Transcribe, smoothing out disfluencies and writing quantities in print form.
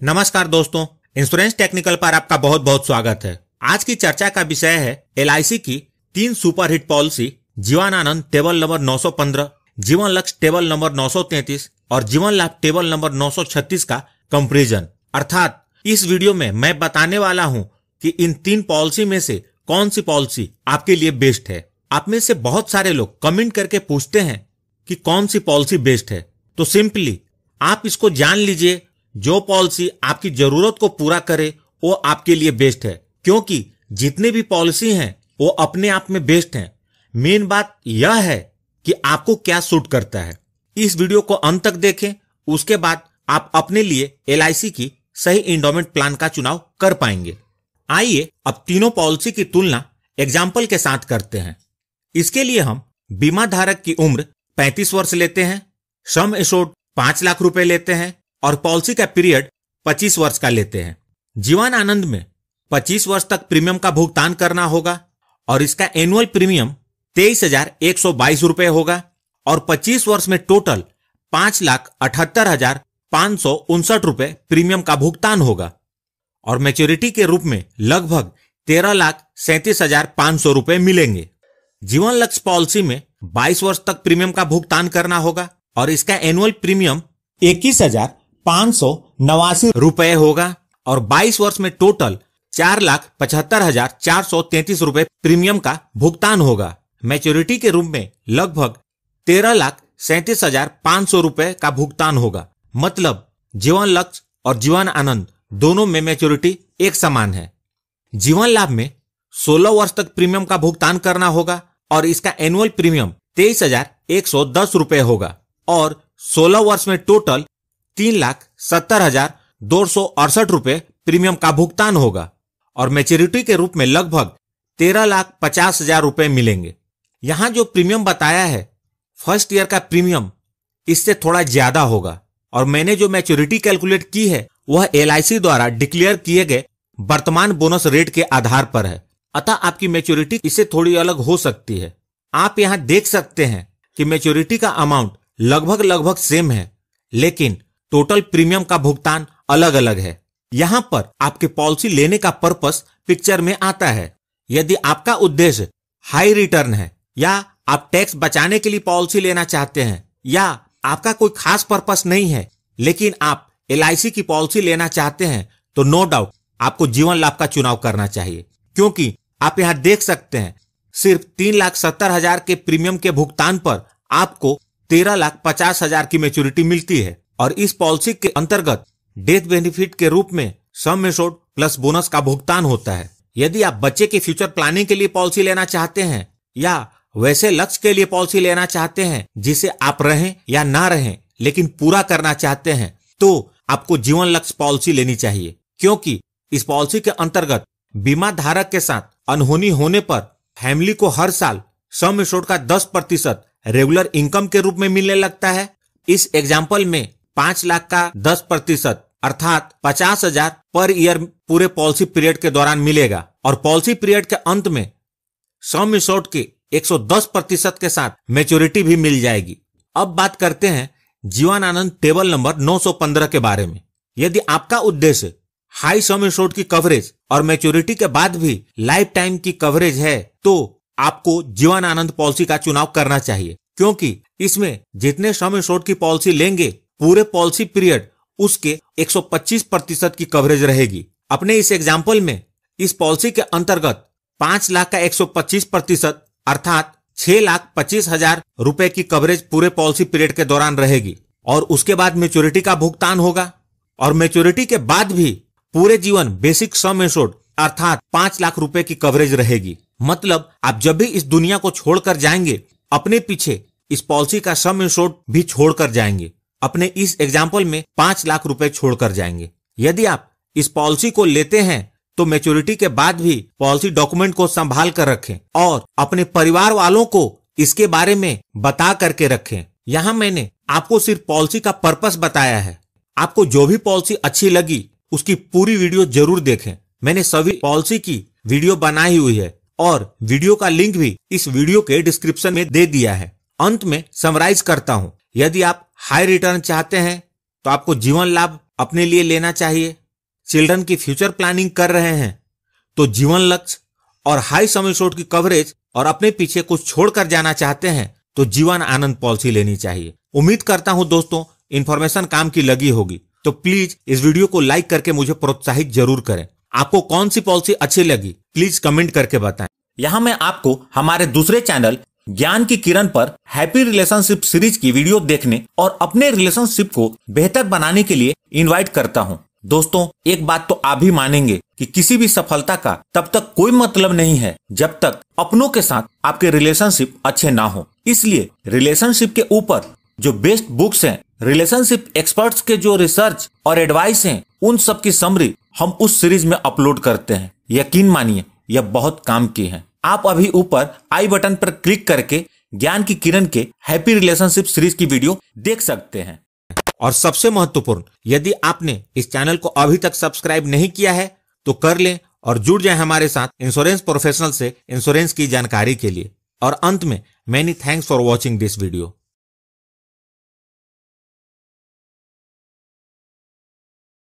नमस्कार दोस्तों, insurance technical पर आपका बहुत बहुत स्वागत है। आज की चर्चा का विषय है एलआईसी की 3 superhit policy Jeevan Anand table number 915, जीवन लक्ष्य टेबल नंबर 933 और जीवन लाभ टेबल नंबर 936 का कंपैरिजन। अर्थात इस वीडियो में मैं बताने वाला हूं कि इन 3 पॉलिसी में से कौन सी पॉलिसी आपके लिए बेस्ट है। आप में से बहुत सारे लोग कमेंट करके पूछते हैं कि कौन सी पॉलिसी बेस्ट है, तो सिंपली आप इसको जान लीजिए, जो पॉलिसी आपकी जरूरत को पूरा करे वो आपके लिए बेस्ट है, क्योंकि जितने भी पॉलिसी हैं वो अपने आप में बेस्ट हैं। मेन बात यह है कि आपको क्या सूट करता है। इस वीडियो को अंत तक देखें, उसके बाद आप अपने लिए एलआईसी की सही इंडोमेंट प्लान का चुनाव कर पाएंगे। आइए अब तीनों पॉलिसी की तुलना एग्जाम्पल के साथ करते हैं। इसके लिए हम बीमा धारक की उम्र 35 वर्ष लेते हैं, सम एश्योर्ड 5 लाख रुपए लेते हैं और पॉलिसी का पीरियड 25 वर्ष का लेते हैं। जीवन आनंद में 25 वर्ष तक प्रीमियम का भुगतान करना होगा और इसका एनुअल प्रीमियम 23,122 रुपए होगा और 25 वर्ष में टोटल 5,78,559 रुपए प्रीमियम का भुगतान होगा और मैच्योरिटी के रूप में लगभग 13,37,500 रुपए मिलेंगे। जीवन लक्ष्य पॉलिसी में 22 वर्ष तक प्रीमियम का भुगतान करना होगा और इसका एनुअल प्रीमियम 21,589 रुपए होगा और 22 वर्ष में टोटल 4,75,433 रुपए प्रीमियम का भुगतान होगा। मैच्योरिटी के रूप में लगभग 13,37,500 रुपए का भुगतान होगा। मतलब जीवन लक्ष्य और जीवन आनंद दोनों में मैच्योरिटी एक समान है। जीवन लाभ में 16 वर्ष तक प्रीमियम का भुगतान करना होगा और इसका एनुअल प्रीमियम 23,110 रुपए होगा और 16 वर्ष में टोटल 3,70,268 रुपए प्रीमियम का भुगतान होगा और मैच्योरिटी के रूप में लगभग 13,50,000 रुपए मिलेंगे। यहां जो प्रीमियम बताया है, फर्स्ट ईयर का प्रीमियम इससे थोड़ा ज्यादा होगा और मैंने जो मैच्योरिटी कैलकुलेट की है वह एलआईसी द्वारा डिक्लेयर किए गए वर्तमान बोनस रेट के आधार पर है। अतः आपकी मैच्योरिटी इससे थोड़ी अलग हो सकती है। आप यहां देख सकते हैं कि मैच्योरिटी का अमाउंट लगभग सेम है, लेकिन टोटल प्रीमियम का भुगतान अलग अलग है। यहां पर आपके पॉलिसी लेने का पर्पस पिक्चर में आता है। यदि आपका उद्देश्य हाई रिटर्न है या आप टैक्स बचाने के लिए पॉलिसी लेना चाहते हैं या आपका कोई खास पर्पस नहीं है लेकिन आप एलआईसी की पॉलिसी लेना चाहते हैं, तो नो डाउट आपको जीवन लाभ का चुनाव करना चाहिए, क्योंकि आप यहां देख सकते हैं सिर्फ 3,70,000 के प्रीमियम के भुगतान पर आपको 13,50,000 की मैच्योरिटी मिलती है और इस पॉलिसी के अंतर्गत डेथ बेनिफिट के रूप में सम एश्योर्ड प्लस बोनस का भुगतान होता है। यदि आप बच्चे के फ्यूचर प्लानिंग के लिए पॉलिसी लेना चाहते हैं या वैसे लक्ष्य के लिए पॉलिसी लेना चाहते हैं जिसे आप रहें या ना रहें लेकिन पूरा करना चाहते हैं, तो आपको जीवन लक्ष्य पॉलिसी लेनी चाहिए, क्योंकि इस पॉलिसी के अंतर्गत बीमा धारक के साथ अनहोनी होने पर फैमिली को हर साल सम एश्योर्ड का 10% रेगुलर इनकम के रूप में मिलने लगता है। इस एग्जाम्पल में 5 लाख का 10% अर्थात 50,000 पर ईयर पूरे पॉलिसी पीरियड के दौरान मिलेगा और पॉलिसी पीरियड के अंत में सम एश्योर्ड के 110% के साथ मैच्योरिटी भी मिल जाएगी। अब बात करते हैं जीवन आनंद टेबल नंबर 915 के बारे में। यदि आपका उद्देश्य हाई सम एश्योर्ड की कवरेज और मैच्योरिटी के बाद भी लाइफ टाइम की कवरेज है, तो आपको जीवन आनंद पॉलिसी का चुनाव करना चाहिए, क्योंकि इसमें जितने सम एश्योर्ड की पॉलिसी लेंगे पूरे पॉलिसी पीरियड उसके 125% की कवरेज रहेगी। अपने इस एग्जाम्पल में इस पॉलिसी के अंतर्गत 5 लाख का 125% अर्थात 6,25,000 रुपए की कवरेज पूरे पॉलिसी पीरियड के दौरान रहेगी और उसके बाद मैच्योरिटी का भुगतान होगा और मैच्योरिटी के बाद भी पूरे जीवन बेसिक सम एश्योर्ड अर्थात 5 लाख रुपए की कवरेज रहेगी। मतलब आप जब भी इस दुनिया को छोड़कर जाएंगे, अपने पीछे इस पॉलिसी का सम एश्योर्ड भी छोड़कर जाएंगे। अपने इस एग्जाम्पल में 5 लाख रुपए छोड़कर जाएंगे। यदि आप इस पॉलिसी को लेते हैं तो मैच्योरिटी के बाद भी पॉलिसी डॉक्यूमेंट को संभाल कर रखें और अपने परिवार वालों को इसके बारे में बता करके रखें। यहाँ मैंने आपको सिर्फ पॉलिसी का पर्पस बताया है। आपको जो भी पॉलिसी अच्छी लगी उसकी पूरी वीडियो जरूर देखें। मैंने सभी पॉलिसी की वीडियो बनाई हुई है और वीडियो का लिंक भी इस वीडियो के डिस्क्रिप्शन में दे दिया है। अंत में समराइज करता हूं, यदि आप हाई रिटर्न चाहते हैं तो आपको जीवन लाभ अपने लिए लेना चाहिए, चिल्ड्रन की फ्यूचर प्लानिंग कर रहे हैं तो जीवन लक्ष्य और हाई सम एश्योर्ड की कवरेज और अपने पीछे कुछ छोड़कर जाना चाहते हैं तो जीवन आनंद पॉलिसी लेनी चाहिए। उम्मीद करता हूं दोस्तों इन्फॉर्मेशन काम की लगी होगी, तो प्लीज इस वीडियो को लाइक करके मुझे प्रोत्साहित जरूर करें। आपको कौन सी पॉलिसी अच्छी लगी प्लीज कमेंट करके बताएं। यहाँ मैं आपको हमारे दूसरे चैनल ज्ञान की किरण पर हैप्पी रिलेशनशिप सीरीज की वीडियो देखने और अपने रिलेशनशिप को बेहतर बनाने के लिए इनवाइट करता हूँ। दोस्तों एक बात तो आप भी मानेंगे कि किसी भी सफलता का तब तक कोई मतलब नहीं है जब तक अपनों के साथ आपके रिलेशनशिप अच्छे ना हो। इसलिए रिलेशनशिप के ऊपर जो बेस्ट बुक्स हैं, रिलेशनशिप एक्सपर्ट्स के जो रिसर्च और एडवाइस हैं, उन सब की समरी हम उस सीरीज में अपलोड करते हैं। यकीन मानिए यह बहुत काम की है। आप अभी ऊपर आई बटन पर क्लिक करके ज्ञान की किरण के हैप्पी रिलेशनशिप सीरीज की वीडियो देख सकते हैं। और सबसे महत्वपूर्ण, यदि आपने इस चैनल को अभी तक सब्सक्राइब नहीं किया है तो कर लें और जुड़ जाएं हमारे साथ इंश्योरेंस प्रोफेशनल से इंश्योरेंस की जानकारी के लिए। और अंत में many thanks for watching this video.